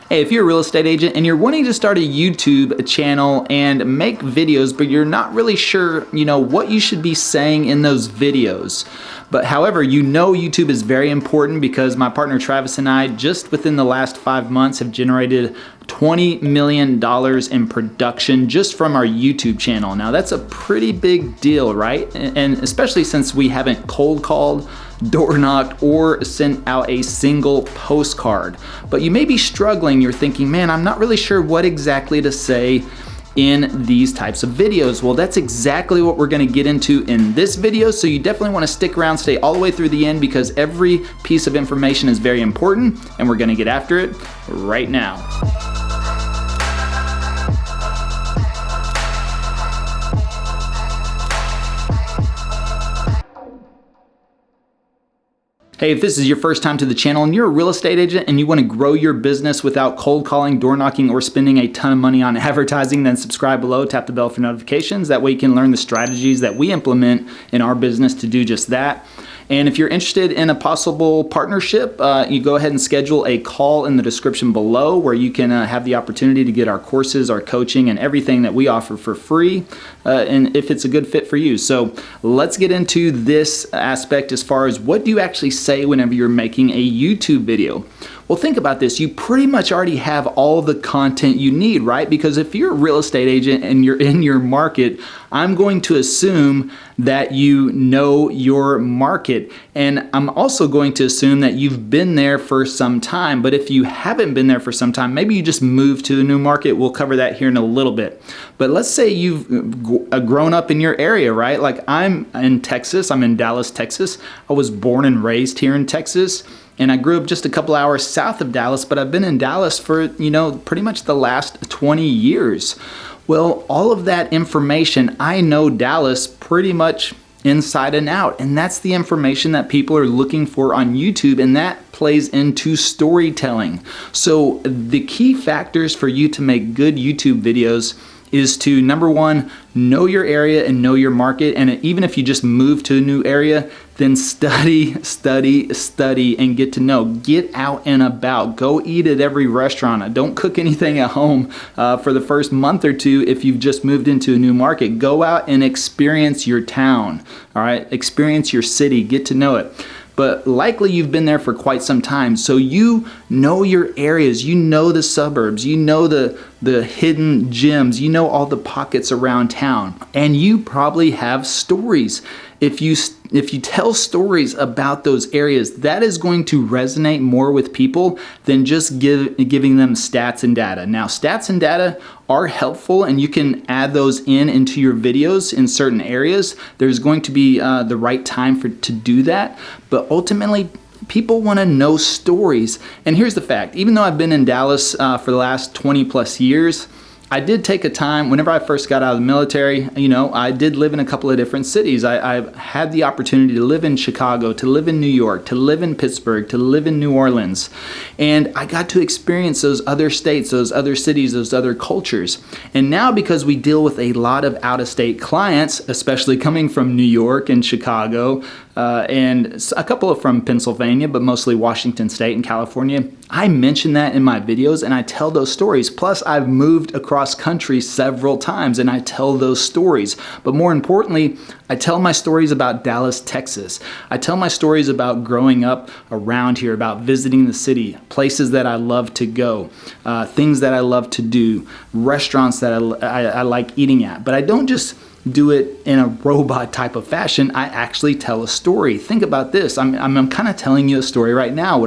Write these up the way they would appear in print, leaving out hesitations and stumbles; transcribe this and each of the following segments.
Hey, if you're a real estate agent and you're wanting to start a YouTube channel and make videos, but you're not really sure, what you should be saying in those videos. But however, YouTube is very important because my partner Travis and I, just within the last 5 months, have generated $20 million in production just from our YouTube channel. Now that's a pretty big deal, right? And especially since we haven't cold called, door knocked, or sent out a single postcard. But you may be struggling, you're thinking, man, I'm not really sure what exactly to say in these types of videos. Well, that's exactly what we're gonna get into in this video, so you definitely wanna stick around, stay all the way through the end, because every piece of information is very important, and we're gonna get after it right now. Hey, if this is your first time to the channel and you're a real estate agent and you want to grow your business without cold calling, door knocking, or spending a ton of money on advertising, then subscribe below, tap the bell for notifications. That way you can learn the strategies that we implement in our business to do just that. And if you're interested in a possible partnership, you go ahead and schedule a call in the description below where you can have the opportunity to get our courses, our coaching, and everything that we offer for free, and if it's a good fit for you. So let's get into this aspect as far as what do you actually say whenever you're making a YouTube video. Well, think about this. You pretty much already have all the content you need, right? Because if you're a real estate agent and you're in your market, I'm going to assume that you know your market. And I'm also going to assume that you've been there for some time. But if you haven't been there for some time, maybe you just moved to a new market. We'll cover that here in a little bit. But let's say you've grown up in your area, right? Like I'm in Texas. I'm in Dallas, Texas. I was born and raised here in Texas. And I grew up just a couple hours south of Dallas, but I've been in Dallas for, pretty much the last 20 years. Well, all of that information, I know Dallas pretty much inside and out. And that's the information that people are looking for on YouTube, and that plays into storytelling. So the key factors for you to make good YouTube videos is to, number one, know your area and know your market. And even if you just move to a new area, then study, and get to know. Get out and about. Go eat at every restaurant. Don't cook anything at home for the first month or two if you've just moved into a new market. Go out and experience your town, all right? Experience your city, get to know it. But likely you've been there for quite some time, so you know your areas, you know the suburbs, you know the hidden gems, you know all the pockets around town, and you probably have stories. If you tell stories about those areas, that is going to resonate more with people than just giving them stats and data. Now, stats and data are helpful, and you can add those into your videos in certain areas. There's going to be the right time to do that, but ultimately, people want to know stories. And here's the fact: even though I've been in Dallas for the last 20 plus years, I did take a time, whenever I first got out of the military, I did live in a couple of different cities. I had the opportunity to live in Chicago, to live in New York, to live in Pittsburgh, to live in New Orleans. And I got to experience those other states, those other cities, those other cultures. And now, because we deal with a lot of out-of-state clients, especially coming from New York and Chicago, and a couple from Pennsylvania, but mostly Washington State and California, I mention that in my videos and I tell those stories. Plus, I've moved across country several times and I tell those stories. But more importantly, I tell my stories about Dallas, Texas. I tell my stories about growing up around here, about visiting the city, places that I love to go, things that I love to do, restaurants that I like eating at. But I don't just do it in a robot type of fashion. I actually tell a story. Think about this. I'm kind of telling you a story right now.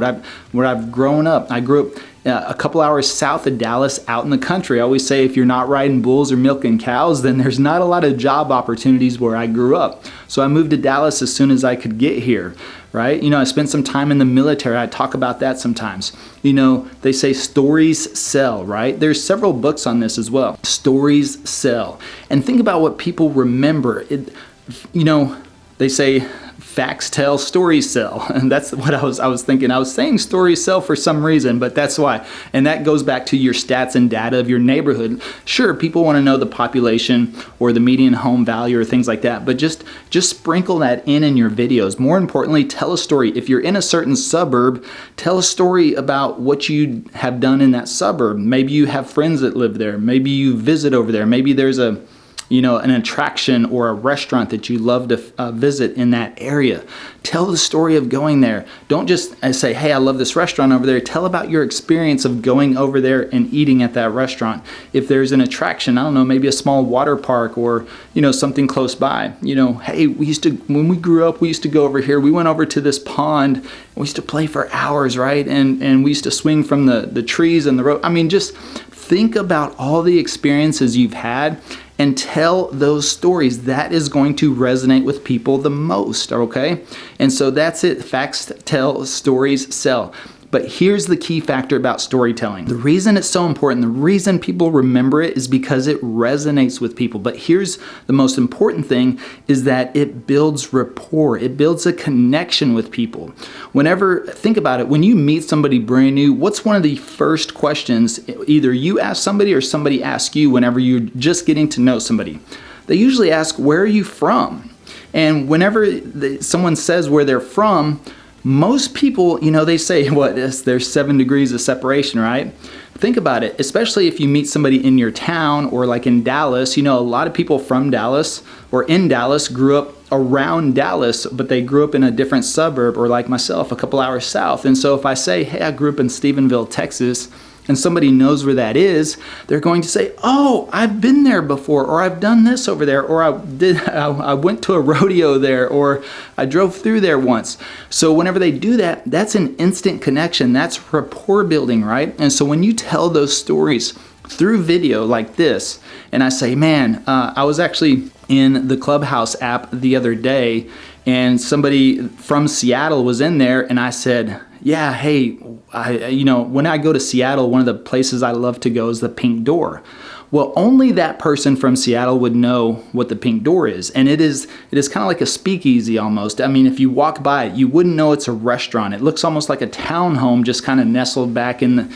Where I've grown up. I grew up a couple hours south of Dallas, out in the country. I always say if you're not riding bulls or milking cows, then there's not a lot of job opportunities where I grew up. So I moved to Dallas as soon as I could get here, right? I spent some time in the military. I talk about that sometimes. They say stories sell, right? There's several books on this as well. Stories sell. And think about what people remember. They say facts tell, stories sell. And that's what I was thinking. I was saying stories sell for some reason, but that's why. And that goes back to your stats and data of your neighborhood. Sure, people want to know the population or the median home value or things like that, but just sprinkle that in your videos. More importantly, tell a story. If you're in a certain suburb, tell a story about what you have done in that suburb. Maybe you have friends that live there. Maybe you visit over there. Maybe there's an attraction or a restaurant that you love to visit in that area. Tell the story of going there. Don't just say, hey, I love this restaurant over there. Tell about your experience of going over there and eating at that restaurant. If there's an attraction, I don't know, maybe a small water park or, something close by. Hey, when we grew up, we used to go over here. We went over to this pond. We used to play for hours, right? And we used to swing from the trees and the road. I mean, just think about all the experiences you've had and tell those stories. That is going to resonate with people the most, okay? And so that's it. Facts tell, stories sell. But here's the key factor about storytelling. The reason it's so important, the reason people remember it is because it resonates with people. But here's the most important thing is that it builds rapport. It builds a connection with people. Think about it, when you meet somebody brand new, what's one of the first questions either you ask somebody or somebody asks you whenever you're just getting to know somebody? They usually ask, where are you from? And whenever someone says where they're from, most people, they say, there's 7 degrees of separation, right? Think about it, especially if you meet somebody in your town or like in Dallas. A lot of people from Dallas or in Dallas grew up around Dallas, but they grew up in a different suburb, or like myself, a couple hours south. And so if I say, hey, I grew up in Stephenville, Texas, and somebody knows where that is, they're going to say, oh, I've been there before, or I've done this over there, or I went to a rodeo there, or I drove through there once. So whenever they do that, that's an instant connection. That's rapport building, right? And so when you tell those stories through video like this, and I say, man, I was actually in the Clubhouse app the other day, and somebody from Seattle was in there, and I said, yeah, hey, when I go to Seattle, one of the places I love to go is the Pink Door. Well, only that person from Seattle would know what the Pink Door is. And it is kind of like a speakeasy almost. I mean, if you walk by it, you wouldn't know it's a restaurant. It looks almost like a townhome just kind of nestled back in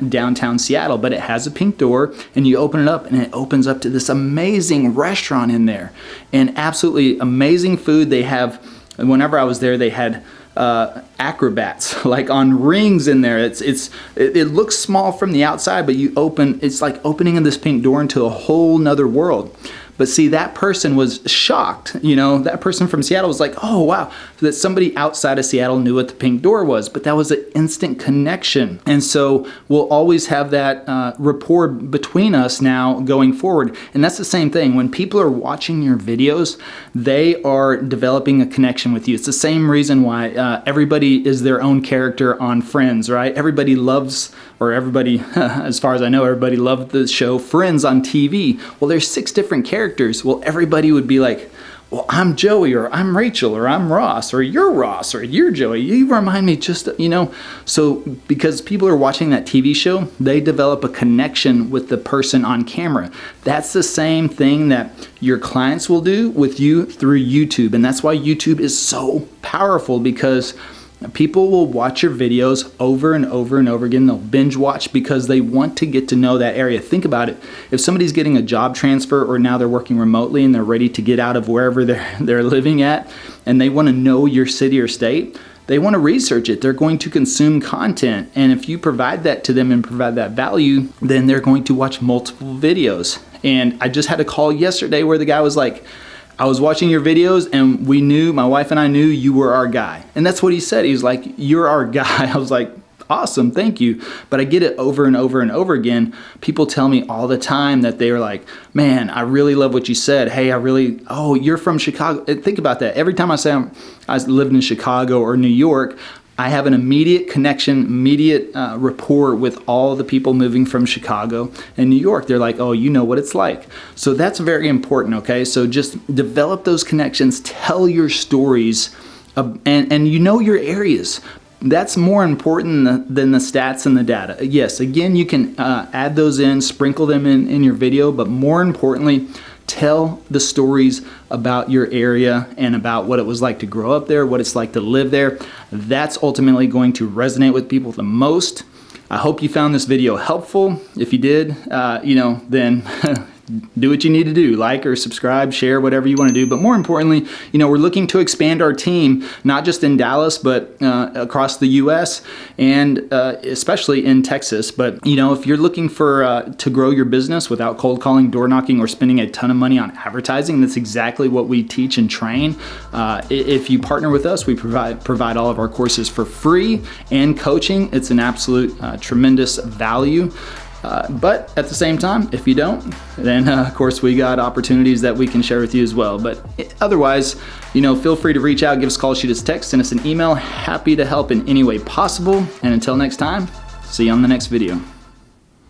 downtown Seattle, but it has a pink door, and you open it up and it opens up to this amazing restaurant in there. And absolutely amazing food. Whenever I was there, they had acrobats like on rings in there. It looks small from the outside, but it's like opening this pink door into a whole nother world. But see, that person was shocked. That person from Seattle was like, oh, wow, that somebody outside of Seattle knew what the Pink Door was. But that was an instant connection. And so we'll always have that rapport between us now going forward. And that's the same thing. When people are watching your videos, they are developing a connection with you. It's the same reason why everybody is their own character on Friends, right? Everybody, as far as I know, everybody loved the show Friends on TV. Well, there's 6 different characters. Well, everybody would be like, well, I'm Joey, or I'm Rachel, or I'm Ross, or you're Ross, or you're Joey. You remind me So because people are watching that TV show, they develop a connection with the person on camera. That's the same thing that your clients will do with you through YouTube. And that's why YouTube is so powerful, because people will watch your videos over and over and over again. They'll binge watch because they want to get to know that area. Think about it. If somebody's getting a job transfer, or now they're working remotely and they're ready to get out of wherever they're living at, and they want to know your city or state, they want to research it. They're going to consume content. And if you provide that to them and provide that value, then they're going to watch multiple videos. And I just had a call yesterday where the guy was like, I was watching your videos and my wife and I knew you were our guy. And that's what he said. He was like, you're our guy. I was like, awesome, thank you. But I get it over and over and over again. People tell me all the time that they are like, man, I really love what you said. Hey, you're from Chicago. Think about that. Every time I say I lived in Chicago or New York, I have an immediate connection, immediate rapport with all the people moving from Chicago and New York. They're like, oh, you know what it's like. So that's very important, okay? So just develop those connections, tell your stories, and you know your areas. That's more important than the stats and the data. Yes, again, you can add those in, sprinkle them in your video, but more importantly, tell the stories about your area and about what it was like to grow up there, what it's like to live there. That's ultimately going to resonate with people the most. I hope you found this video helpful. If you did, then do what you need to do, like or subscribe, share, whatever you want to do. But more importantly, we're looking to expand our team, not just in Dallas, but across the US and especially in Texas. But if you're looking for to grow your business without cold calling, door knocking, or spending a ton of money on advertising, that's exactly what we teach and train. If you partner with us, we provide all of our courses for free and coaching. It's an absolute tremendous value. But at the same time, if you don't, then of course we got opportunities that we can share with you as well. But otherwise, feel free to reach out, give us a call, shoot us a text, send us an email. Happy to help in any way possible. And until next time, see you on the next video.